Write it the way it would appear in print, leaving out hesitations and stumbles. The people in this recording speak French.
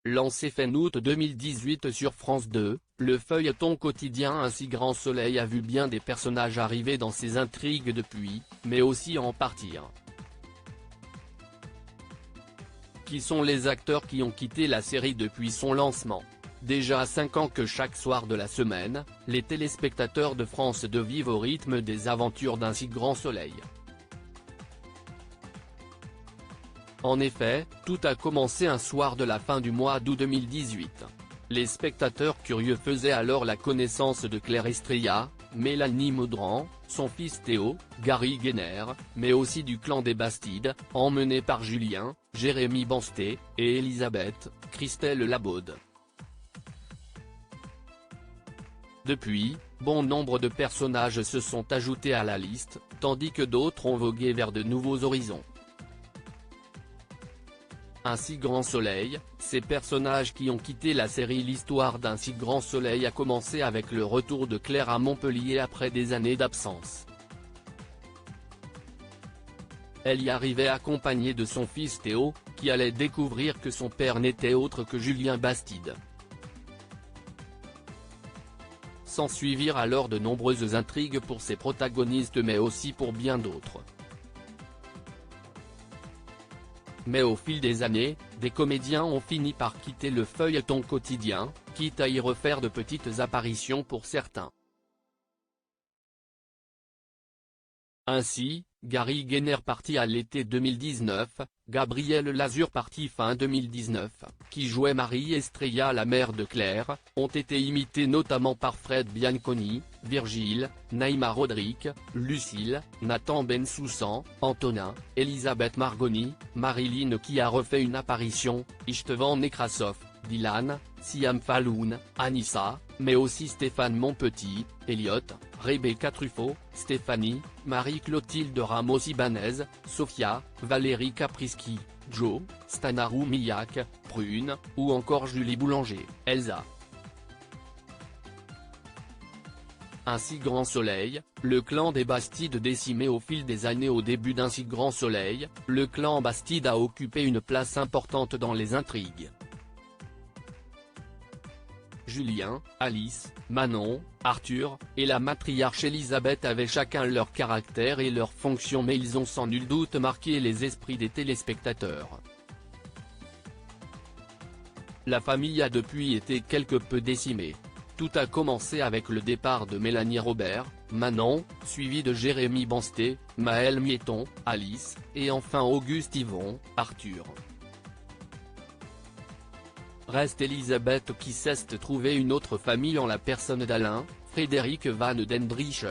Lancé fin août 2018 sur France 2, le feuilleton quotidien Un si grand soleil a vu bien des personnages arriver dans ses intrigues depuis, mais aussi en partir. Qui sont les acteurs qui ont quitté la série depuis son lancement? Déjà 5 ans que chaque soir de la semaine, les téléspectateurs de France 2 vivent au rythme des aventures d'un si grand soleil. En effet, tout a commencé un soir de la fin du mois d'août 2018. Les spectateurs curieux faisaient alors la connaissance de Claire Estrella, Mélanie Maudran, son fils Théo, Gary Gainer, mais aussi du clan des Bastides, emmené par Julien, Jérémy Bansté, et Elisabeth, Christelle Labaude. Depuis, bon nombre de personnages se sont ajoutés à la liste, tandis que d'autres ont vogué vers de nouveaux horizons. Un si grand soleil, ces personnages qui ont quitté la série. L'histoire d'un si grand soleil a commencé avec le retour de Claire à Montpellier après des années d'absence. Elle y arrivait accompagnée de son fils Théo, qui allait découvrir que son père n'était autre que Julien Bastide. S'ensuivirent alors de nombreuses intrigues pour ses protagonistes mais aussi pour bien d'autres. Mais au fil des années, des comédiens ont fini par quitter le feuilleton quotidien, quitte à y refaire de petites apparitions pour certains. Ainsi, Gary Gainer parti à l'été 2019, Gabriel Lazur parti fin 2019, qui jouait Marie Estrella la mère de Claire, ont été imités notamment par Fred Bianconi, Virgile, Naïma Rodrigue, Lucille, Nathan Bensoussan, Antonin, Elisabeth Margoni, Marilyn qui a refait une apparition, Istvan Nekrasov, Dylan, Siam Falloun, Anissa, mais aussi Stéphane Monpetit, Elliot, Rebecca Truffaut, Stéphanie, Marie-Clotilde Ramos-Ibanez, Sofia, Valérie Caprisky, Joe, Stanarou Millac, Prune, ou encore Julie Boulanger, Elsa. Un si grand soleil, le clan des Bastides décimé au fil des années. Au début d'un si grand soleil, le clan Bastide a occupé une place importante dans les intrigues. Julien, Alice, Manon, Arthur, et la matriarche Elisabeth avaient chacun leur caractère et leur fonction, mais ils ont sans nul doute marqué les esprits des téléspectateurs. La famille a depuis été quelque peu décimée. Tout a commencé avec le départ de Mélanie Robert, Manon, suivi de Jérémy Bansté, Maëlle Miéton, Alice, et enfin Auguste Yvon, Arthur. Reste Elisabeth qui cesse de trouver une autre famille en la personne d'Alain, Frédéric Van Dendrich,